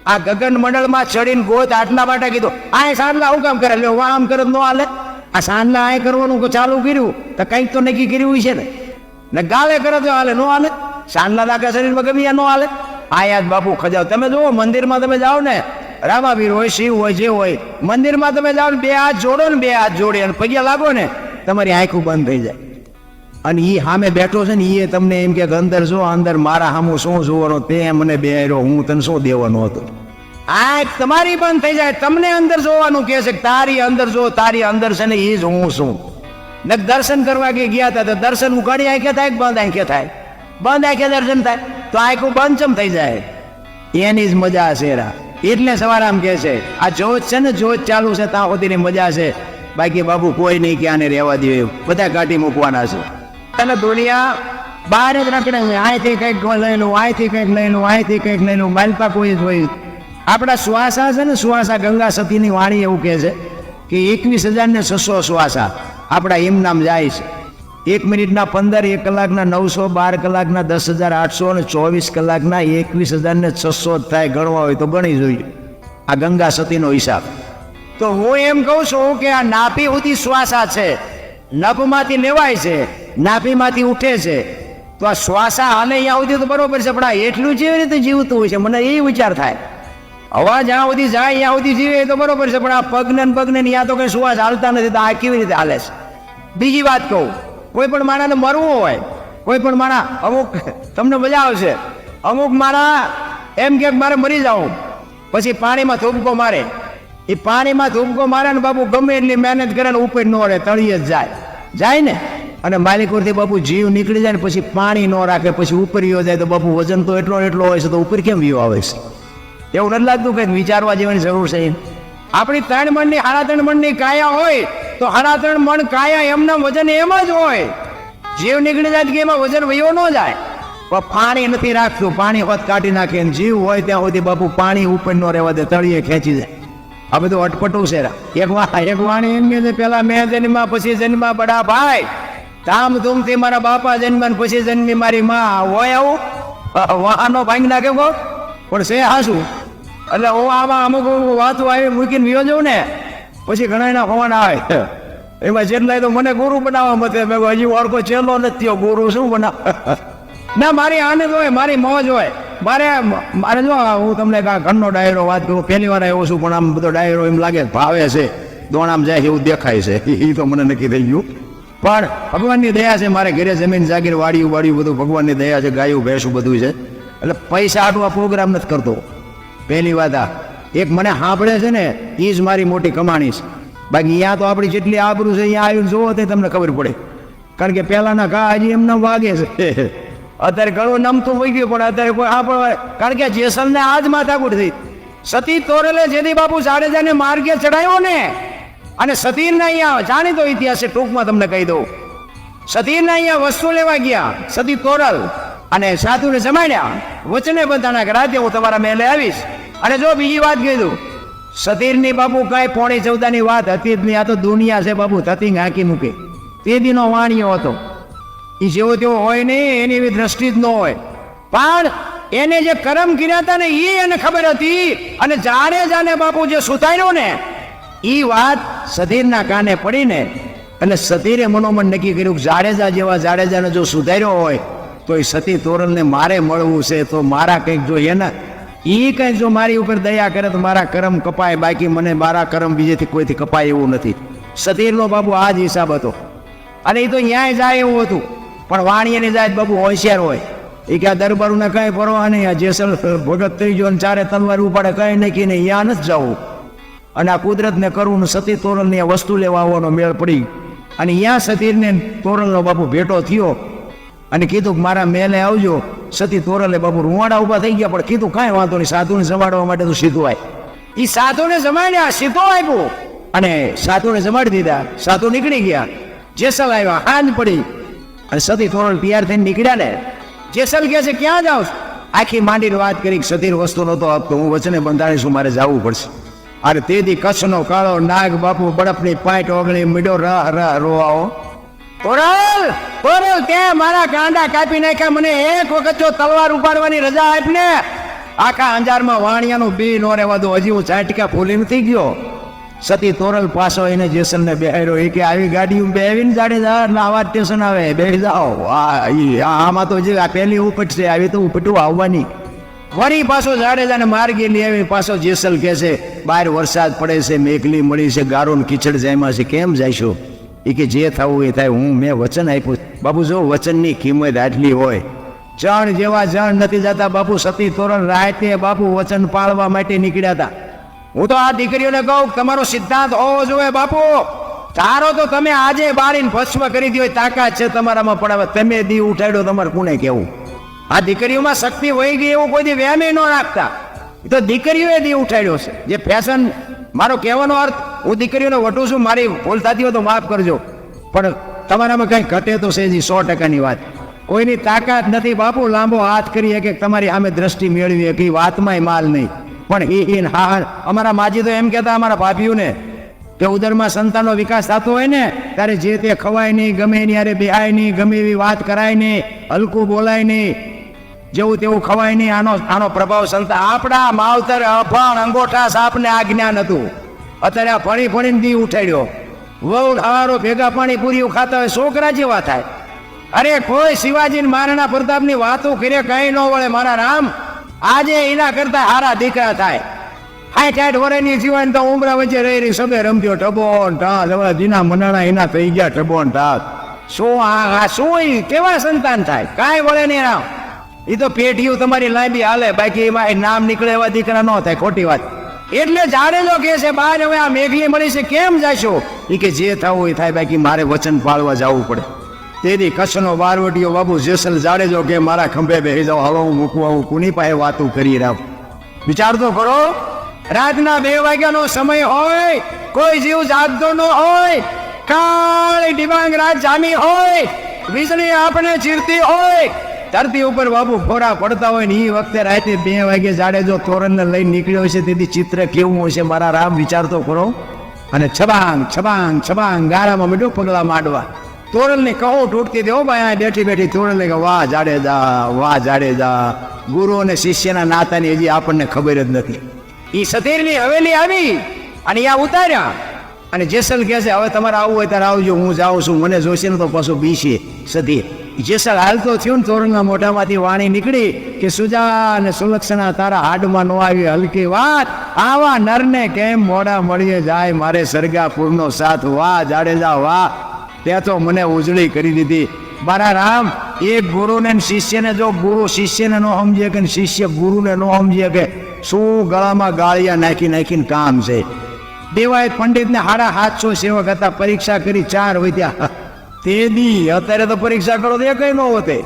આ ગગન મંડળમાં ચડીને ગોત આટલા માટે કીધું આ સાંજલા હું કામ કરે લ્યો આમ કરે ન હાલે આ સાંજલા આ કરવાનું ચાલુ કર્યું તો કંઈક તો નક્કી કર્યું છે ને ગાલે કરે તો હાલે નો હાલે સાંજલા લાગે શરીરમાં ગમી નો હાલે આ યાદ બાપુ ખજાવ તમે જુઓ મંદિરમાં તમે જાઓ ને રામાવીર હોય શિવ હોય જે હોય મંદિરમાં તમે જાઓ ને બે હાથ જોડો ને બે હાથ જોડી અને પગે લાગો ને તમારી આંખું બંધ થઈ જાય અને એ સામે બેઠો છે ને એ તમને એમ કે અંદર જો અંદર મારા સામું શું જોવાનો તે મને બેર્યો હું તને શું દેવાનો હતો આંખ તમારી બંધ થઈ જાય તમને અંદર જોવાનું કે છે તારી અંદર જો તારી અંદર છે ને એ જ હું શું ને દર્શન કરવા કે ગયા હતા તો દર્શન ઉઘાડી આંખે થાય કે બંધ આંખે થાય બંધ આંખે દર્શન થાય તો આંખું બંધ ચમ થઈ જાય એની જ મજા છે એટલે સવારે આમ કે છે આ જોત છે ને જોત ચાલુ છે ત્યાં સુધીની મજા છે બાકી બાપુ કોઈ નહીં કે આને રહેવા દે બધા કાઢી મૂકવાના છે અને દુનિયા બહાર જ રખડે અહીંથી કંઈક લઈ લું અહીંથી કંઈક લઈ લું અહીંથી કંઈક લઈ લું માલપા કોઈ જ હોય આપણા શ્વાસા છે ને શ્વાસા ગંગા સતીની વાણી એવું કહે છે કે 21,600 શ્વાસા આપણા એમ નામ જાય છે 1 મિનિટના 15 1 કલાકના 900 12 કલાકના 10,800 અને 24 કલાકના 21,600 થાય ગણવા હોય તો ગણી જોઈએ આ ગંગા સતીનો હિસાબ તો હું એમ કહું છું કે આ નાભી સુધી શ્વાસા છે નભમાંથી લેવાય છે નાભીમાંથી ઉઠે છે તો આ શ્વાસા હાલે અહીંયા સુધી તો બરોબર છે પણ આ એટલું જેવી રીતે જીવતું હોય છે મને એ વિચાર થાય હવા જ્યાં સુધી જાય ત્યાં સુધી જીવે તો બરોબર છે પણ આ પગને ત્યાં તો કઈ શ્વાસ હાલતા નથી તો આ કેવી રીતે હાલે છે બીજી વાત કહું કોઈ પણ માણસને મરવું હોય કોઈ પણ માણસ અમુક તમને મજા આવશે અમુક માણસ એમ કે મારે મરી જાઉં પછી પાણીમાં થૂબકો મારે એ પાણીમાં થૂબકો મારે ને બાપુ ગમે એટલી મહેનત કરે ને ઉપર ન રહે તળિયે જ જાય ને અને માલિકોરથી બાપુ જીવ નીકળી જાય ને પછી પાણી ન રાખે પછી ઉપર વિયો જાય તો બાપુ વજન તો એટલો હોય છે તો ઉપર કેમ વિયો આવે છે એવું નથી લાગતું કંઈક વિચારવા જેવાની જરૂર છે આપણી 3 મણની 3.5 મણની કાયા હોય તો 3.5 મણ કાયા એમના વજન એમ જ હોય જીવ નીકળી જાય કે એમાં વજન વયો ન જાય પણ પાણી નથી રાખતું પાણી હોત કાઢી નાખે જીવ હોય ત્યાં સુધી બાપુ પાણી ઉપર ન રહેવા દે તળિયે ખેંચી જાય આ બધું અટપટું છે એક વાણી એમ કે છે પેલા મેં જન્મા પછી જન્મા બડા ભાઈ ધામધૂમથી મારા બાપા જન્મ્યા પછી જન્મી મારી માં હોય આવું વાહનો ભાંગી નાખે કહો પણ છે હાશું એટલે હું આમાં અમુક વાતો આવી મૂકીને વિયો જાઉં ને પછી ઘણા એના ફોન આવે એમાં જેટલાય તો મને ગુરુ બનાવવા મતે મેં હજી ઓળખો ચેલો નથી થયો ગુરુ શું બનાવ ના મારી આનંદ હોય મારી મોજ હોય મારે જો હું તમને ઘરનો ડાયરો વાત કરું પહેલી વાર આવ્યો છું પણ આમ બધો ડાયરો એમ લાગે ભાવે છે દોણામ જાય એવું દેખાય છે એ તો મને નક્કી થઈ ગયું પણ ભગવાનની દયા છે મારે ઘરે જમીન જાગીર વાડિયું બધું ભગવાનની દયા છે ગાયું ભેંસું બધું છે એટલે પૈસા આટલું આ પ્રોગ્રામ નથી કરતો પહેલી વાત આ એક મને સાંભળે છે ને એ જ મારી મોટી કમાણી છે બાકી અહીંયા તો આપણી જેટલી આબરૂ છે અહીંયા આવીને જોવો તો તમને ખબર પડે કારણ કે પહેલાના ઘા હજી એમને વાગે છે અત્યારે ઘણું નમતું વહી ગયું પણ અત્યારે કોઈ આ કારણ કે જેસલને આજ માથાકૂટ થઈ સતી તોરલે જેથી બાપુ જાડેજાને માર્ગે ચડાયો ને અને સતીરના અહીંયા જાણીતો ઇતિહાસ છે ટૂંકમાં તમને કહી દઉં સતીરના અહીંયા વસ્તુ લેવા ગયા સતી તોરલ અને સાધુને જમાડ્યા વચને બંધાણા કે રાતે હું તમારા મહેલે આવીશ અને જો બીજી વાત કીધું સતીરની બાપુ કઈ 14 વાત હતી જ નહીં આ તો દુનિયા છે બાપુ તતિંગ હાંકી મૂકે તે દીનો વાણિયો હતો એ જેવો તેવો હોય નહીં એની એવી દ્રષ્ટિ જ ન હોય પણ એને જે કરમ કર્યા હતા ને એ એને ખબર હતી અને જાને બાપુ જે સુધાર્યો ને એ વાત સતીરના કાને પડીને એટલે સતીરે મનોમન નક્કી કર્યું કે જાડેજાને જો સુધાર્યો હોય તો એ સતી તોરલને મારે મળવું છે તો મારા કંઈક જો એના એ કંઈક જો મારી ઉપર દયા કરે તો મારા કરમ કપાય બાકી મને મારા કરમ બીજેથી કોઈથી કપાય એવું નથી સતીરનો બાબુ આ જ હિસાબ હતો અને એ તો ન્યાય જાય એવું હતું પણ વાણીની જાય બાબુ હોશિયાર હોય એ કે આ દરબારોને કઈ પરવા નહીં આ જેસલ ભગત થઈ ગયો ચારે તલવાર ઉપાડે કઈ નક્કી નહીં ત્યાં નથી જવું અને આ કુદરતને કરવું ને સતી તોરલની આ વસ્તુ લેવા આવવાનો મેળ પડી અને અહીંયા સતીરને તોરલનો બાપુ ભેટો થયો અને કીધું કે મારા મેલે આવજો સતી તોરલે બાપુ રૂવાડા ઉભા થઈ ગયા પણ કીધું કાંઈ વાંધો નહીં સાધુને જમાડવા માટે તો સીધું આય એ સાધુને જમાડ્યા સીધો આપ્યો અને સાધુને જમાડી દીધા સાધુ નીકળી ગયા જેસલ આવ્યા હાંજ પડી અને સતી તોરલ તૈયાર થઈને નીકળ્યા ને જેસલ કહે છે ક્યાં જાઉં આખી માંડીને વાત કરી સતીર વસ્તુ નહોતો આપતો હું વચને બંધાણીશું મારે જવું પડશે અરે તે દી કચ્છનો કાળો નાગ બાપુ બરફની પાઇટ ઓગળી મીડો રોવાઓ તોરલ તોરલ તે મારા કાંડા કાપી નાખ્યા, મને એક વખત જો તલવાર ઉપાડવાની રજા આપ ને, આખા અંજારમાં વાણિયાનું બી નો રહેવા દો. હજી હું ચાટકા ફૂલી નથી ગયો. સતી તોરલ પાછો એને જેસલને બેહાર્યો. એ કે આવી ગાડી બેવીને જાડેજા આવા સ્ટેશન આવે બેસી જાઓ. આમાં તો જે આ પહેલી ઉપટશે, આવી તો ઉપટું આવવાની. વળી પાછો જાડેજાને માર્ગી લઈ આવી. પાછો જેસલ કહે છે બહાર વરસાદ પડે છે, મેઘલી મળી છે, ગારો ને કીચડ જાયમાં છે, કેમ જઈશું? એ કે જે થવું એ થાય, હું મેં વચન આપ્યું. બાપુ જો વચનની કિંમત આટલી હોય, જણ જેવા જણ નથી જતા બાપુ. સતી તોરણ રાતે બાપુ વચન પાળવા માટે નીકળ્યા હતા. હું તો આ દીકરીઓને કહું તમારો સિદ્ધાંત હોવો જોઈએ બાપુ. તારો તો તમે આજે બાળીને ભસ્મ કરી દો, તાકાત છે તમારામાં પડાવે. તમે દી ઉઠાડ્યો, તમારે કોને કેવું? આ દીકરીઓમાં શક્તિ વહી ગઈ એવું કોઈ દી વ્યામી ન રાખતા. એ તો દીકરીઓએ દી ઉઠાડ્યો છે. જે ફેશન, મારો કહેવાનો અર્થ, હું દીકરીઓને વટું છું, મારી ભૂલ થતી હોય તો માફ કરજો, પણ તમારામાં કંઈ ઘટે તો છે 100%ની વાત. કોઈની તાકાત નથી બાપુ લાંબો હાથ કરી કે તમારી સામે દ્રષ્ટિ મેળવી કે વાતમાંય માલ નહીં. પણ હા, અમારા માજી તો એમ કહેતા અમારા ભાભીઓને કે ઉદરમાં સંતાનનો વિકાસ થતો હોય ને ત્યારે જે તે ખવાય નહીં, ગમે એની યારે બેહાય નહીં, ગમે એવી વાત કરાય નહીં, હલકું બોલાય નહીં, જેવું તેવું ખવાય નહીં. આનો પ્રભાવ સંતા આપણા માવતર અભણ અંગોઠા સાપને આ જ્ઞાન હતું. અત્યારે આ ફણી ફણીને દી ઉઠાડ્યો. વહુ હારો ભેગા પાણી પૂરી ખાતા હોય, છોકરા જેવા થાય. અરે કોઈ શિવાજી મહારાણા પ્રતાપની વાતો કરે કઈ ન વળે મારા રામ. આજે એના કરતા હારા દીકરા થાય. 60 વર્ષની જીવન તો ઉમરા વચ્ચે રહી સબે રમત્યો ટબો ઢાસ. હવે જીના મનાણા એના થઈ ગયા ટબો ઢાસ. શું આ શું કેવા સંતાન થાય? કાંઈ વળે નહીં રામ. એ તો પેઢીઓ તમારી લાંબી હાલે, બાકી એમાં નામ નીકળે એવા દીકરા ન થાય. ખોટી વાત. એટલે જાડેજો કે છે બહાર હવે આ મેઘલી મળી છે, કેમ જાશો? એ કે જે થવું એ થાય, બાકી મારે વચન પાળવા જવું પડે. તેથી કચ્છનો બારવટીયો બાબુ જેસલ જાડેજો કે મારા ખંભે બેસી જાઓ, હવે હું મૂકવા હું કોની પાસે વાતું કરી રહ્યો? વિચાર તો કરો. રાતના 2 વાગ્યાનો સમય હોય, કોઈ જીવ જાગતો ન હોય, કાળી ડિબાંગ રાત જામી હોય, વીજળી આપણે ચીરતી હોય, ધરતી ઉપર બાબુ ફોરા પડતા હોય ને એ વખતે રાતે 2 વાગે જાડેજો તોરણને લઈને નીકળ્યો છે. તેથી ચિત્ર કેવું હશે મારા રામ? વિચાર તો કરો. અને છબાંગ છબાંગ છબાંગ ગારામાં મીઠું પગલા માંડવા. તોરણની કહો તૂટતી દેવો ભાઈ બેઠી બેઠી તોરણને કે વાહ જાડેજા, વાહ જાડેજા. ગુરુ અને શિષ્યના નાતાની હજી આપણને ખબર જ નથી. એ સતીરની હવેલી આવી અને ત્યાં ઉતાર્યા. અને જેસલ કહે છે હવે તમારે આવવું હોય ત્યારે આવજો, હું જાઉં છું, મને જોશે ને તો પાછું બીશે સતી. જેસલ હાલતો થયો ને તોરણના મોઢામાંથી વાણી નીકળી કે સુજા અને સુલક્ષણા તારા હાડમાં નો આવી હલકી વાત. આવા નરને કેમ મોઢા મળીએ જાય, મારે સરગાપુરનો સાથ. વાહ જાડેજા વાહ, ત્યાં તો મને ઉજળી કરી દીધી મારા રામ. એક ગુરુને શિષ્યને, જો ગુરુ શિષ્યને ન સમજે કે શિષ્ય ગુરુને ન સમજે કે શું ગળામાં ગાળિયા નાખી નાખીને કામ છે. દેવાયત પંડિતને 750 સેવક હતા, પરીક્ષા કરી 4 વધ્યા. તે દી અત્યારે તો પરીક્ષા કરો તો એ કઈ ન હોતે.